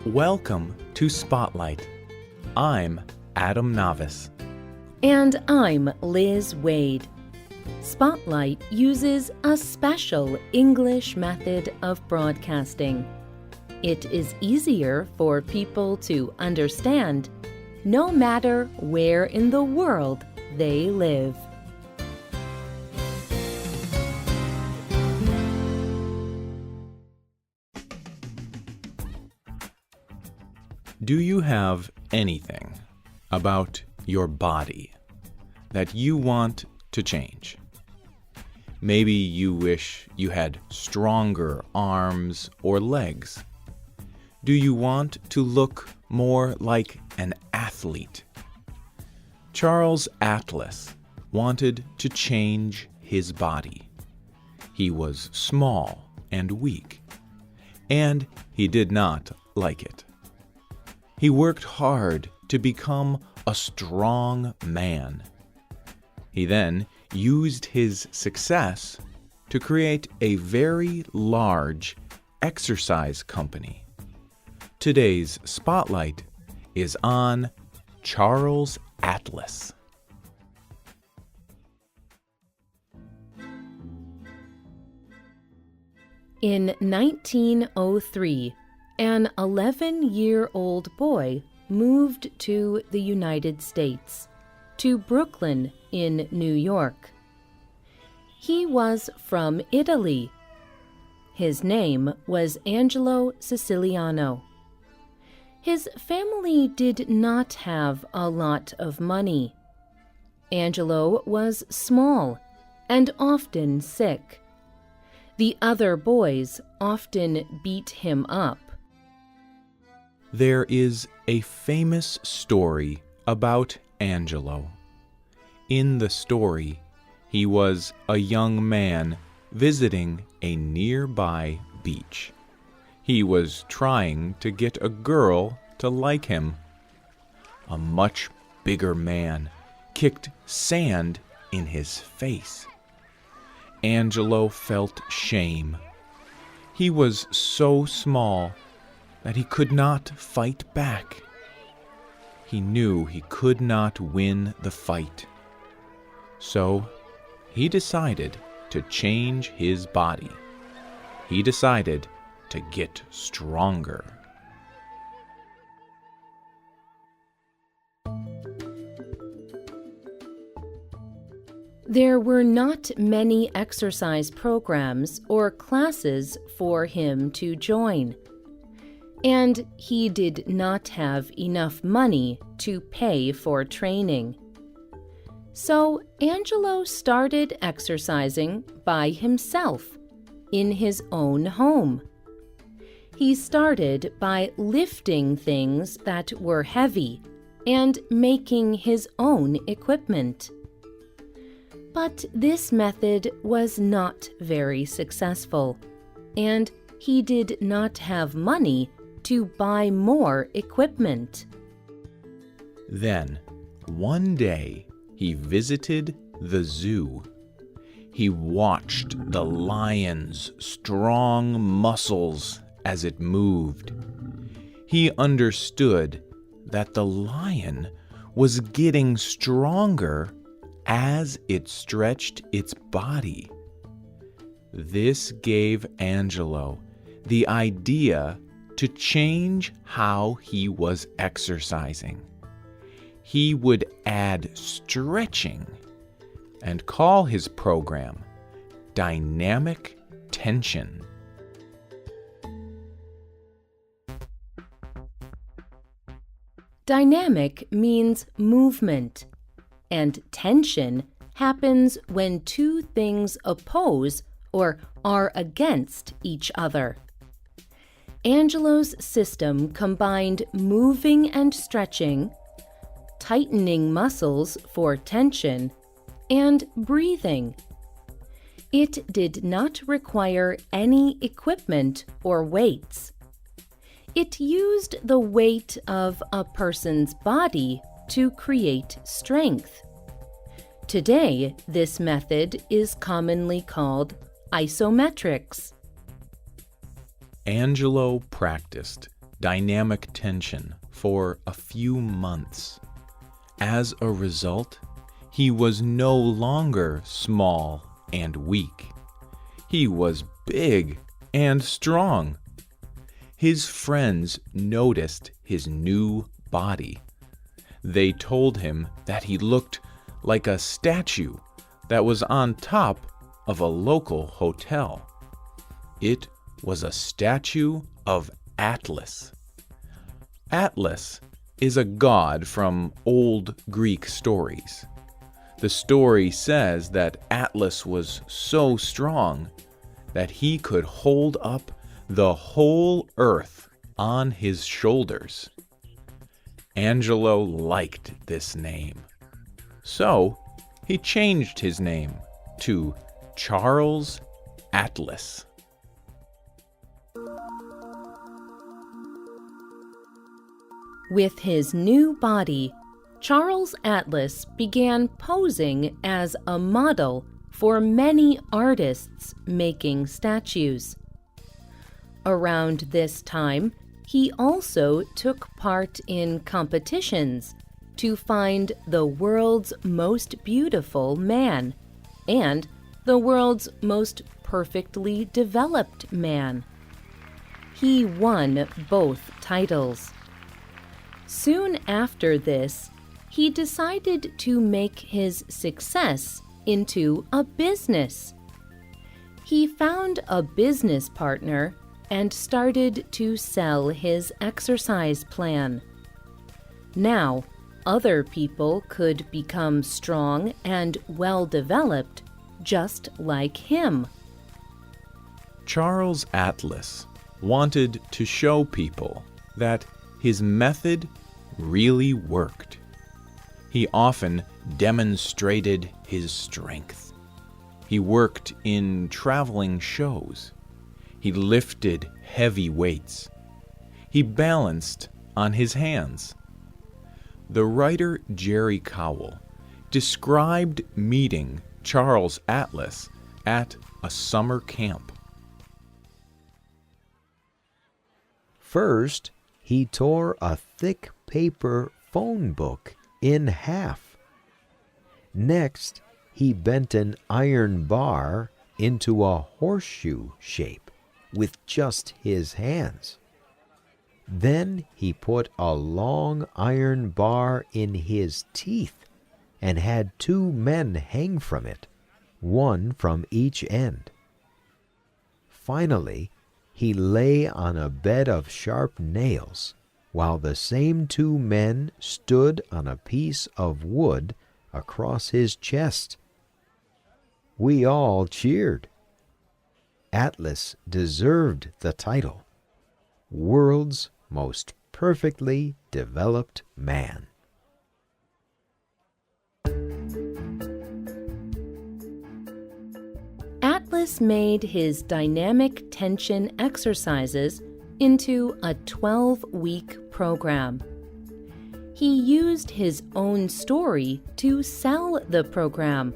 Welcome to Spotlight. I'm Adam Navis. And I'm Liz Wade. Spotlight uses a special English method of broadcasting. It is easier for people to understand, no matter where in the world they live. Do you have anything about your body that you want to change? Maybe you wish you had stronger arms or legs. Do you want to look more like an athlete? Charles Atlas wanted to change his body. He was small and weak, and he did not like it. He worked hard to become a strong man. He then used his success to create a very large exercise company. Today's spotlight is on Charles Atlas. In 1903, an 11-year-old boy moved to the United States, to Brooklyn in New York. He was from Italy. His name was Angelo Siciliano. His family did not have a lot of money. Angelo was small and often sick. The other boys often beat him up. There is a famous story about Angelo. In the story, he was a young man visiting a nearby beach. He was trying to get a girl to like him. A much bigger man kicked sand in his face. Angelo felt shame. He was so small that he could not fight back. He knew he could not win the fight. So he decided to change his body. He decided to get stronger. There were not many exercise programs or classes for him to join, and he did not have enough money to pay for training. So Angelo started exercising by himself in his own home. He started by lifting things that were heavy and making his own equipment. But this method was not very successful, and he did not have money to buy more equipment. Then, one day, he visited the zoo. He watched the lion's strong muscles as it moved. He understood that the lion was getting stronger as it stretched its body. This gave Angelo the idea to change how he was exercising. He would add stretching and call his program Dynamic Tension. Dynamic means movement, and tension happens when two things oppose or are against each other. Angelo's system combined moving and stretching, tightening muscles for tension, and breathing. It did not require any equipment or weights. It used the weight of a person's body to create strength. Today, this method is commonly called isometrics. Angelo practiced dynamic tension for a few months. As a result, he was no longer small and weak. He was big and strong. His friends noticed his new body. They told him that he looked like a statue that was on top of a local hotel. It was a statue of Atlas. Atlas is a god from old Greek stories. The story says that Atlas was so strong that he could hold up the whole earth on his shoulders. Angelo liked this name, so he changed his name to Charles Atlas. With his new body, Charles Atlas began posing as a model for many artists making statues. Around this time, he also took part in competitions to find the world's most beautiful man and the world's most perfectly developed man. He won both titles. Soon after this, he decided to make his success into a business. He found a business partner and started to sell his exercise plan. Now, other people could become strong and well-developed just like him. Charles Atlas wanted to show people that his method really worked. He often demonstrated his strength. He worked in traveling shows. He lifted heavy weights. He balanced on his hands. The writer Jerry Cowell described meeting Charles Atlas at a summer camp. First, he tore a thick paper phone book in half. Next, he bent an iron bar into a horseshoe shape with just his hands. Then he put a long iron bar in his teeth and had 2 men hang from it, one from each end. Finally, he lay on a bed of sharp nails, while the same 2 men stood on a piece of wood across his chest. We all cheered. Atlas deserved the title, World's Most Perfectly Developed Man. Atlas made his dynamic tension exercises into a 12-week program. He used his own story to sell the program.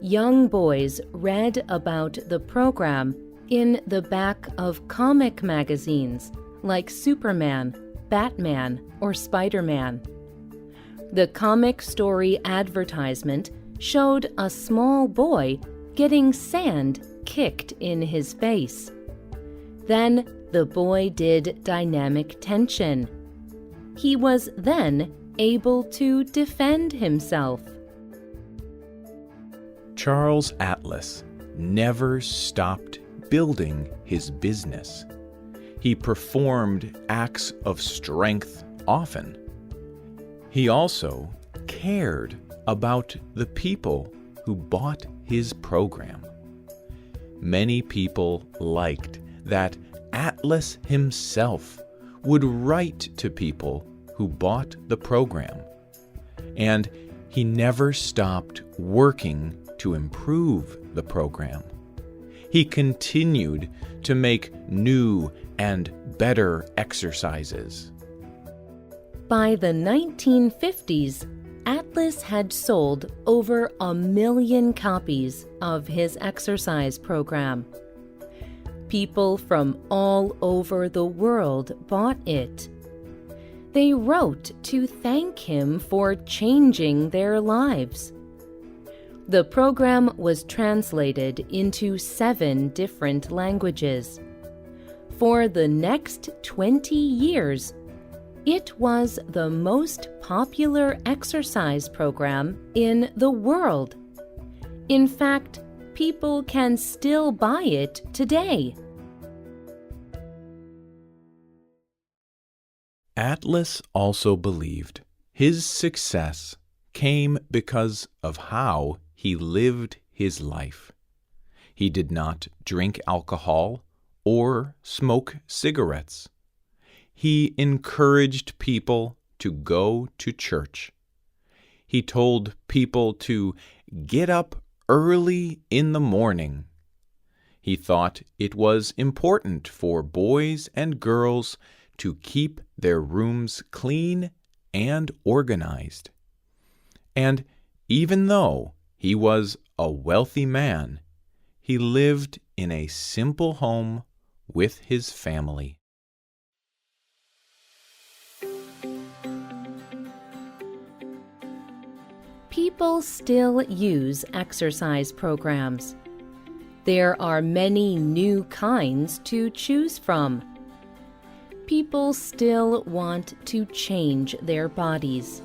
Young boys read about the program in the back of comic magazines like Superman, Batman, or Spider-Man. The comic story advertisement showed a small boy getting sand kicked in his face. Then the boy did dynamic tension. He was then able to defend himself. Charles Atlas never stopped building his business. He performed acts of strength often. He also cared about the people who bought his program. Many people liked that Atlas himself would write to people who bought the program, and he never stopped working to improve the program. He continued to make new and better exercises. By the 1950s, Atlas had sold over 1 million copies of his exercise program. People from all over the world bought it. They wrote to thank him for changing their lives. The program was translated into 7 different languages. For the next 20 years, it was the most popular exercise program in the world. In fact, people can still buy it today. Atlas also believed his success came because of how he lived his life. He did not drink alcohol or smoke cigarettes. He encouraged people to go to church. He told people to get up early in the morning. He thought it was important for boys and girls to keep their rooms clean and organized. And even though he was a wealthy man, he lived in a simple home with his family. People still use exercise programs. There are many new kinds to choose from. People still want to change their bodies.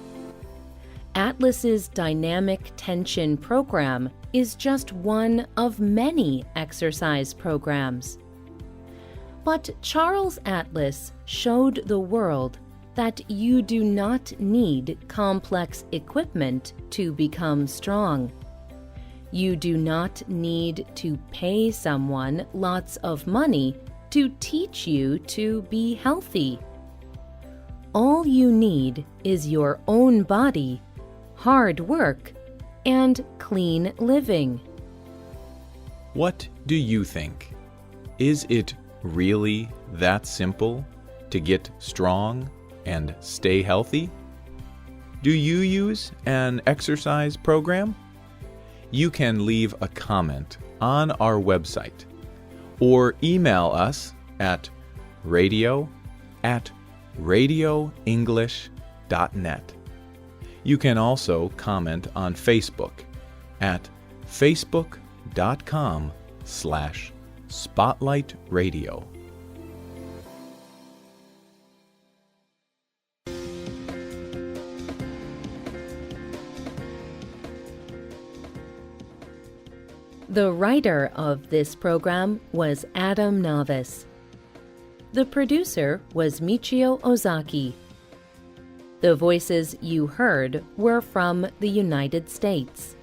Atlas's dynamic tension program is just one of many exercise programs. But Charles Atlas showed the world that you do not need complex equipment to become strong. You do not need to pay someone lots of money to teach you to be healthy. All you need is your own body, hard work, and clean living. What do you think? Is it really that simple to get strong and stay healthy? Do you use an exercise program? You can leave a comment on our website or email us at radio@radioenglish.net. You can also comment on Facebook at facebook.com/spotlightradio. The writer of this program was Adam Navis. The producer was Michio Ozaki. The voices you heard were from the United States.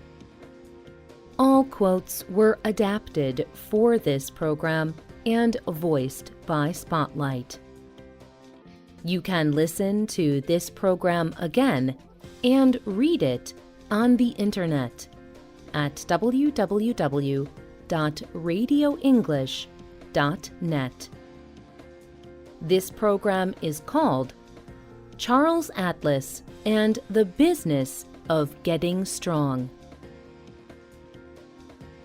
All quotes were adapted for this program and voiced by Spotlight. You can listen to this program again and read it on the internet at www.radioenglish.net. This program is called Charles Atlas and the Business of Getting Strong.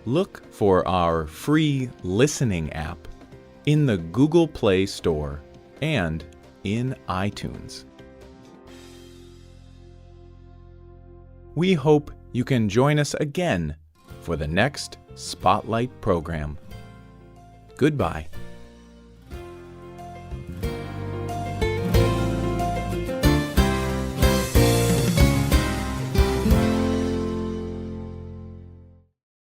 Look for our free listening app in the Google Play Store and in iTunes. We hope you can join us again for the next Spotlight program. Goodbye.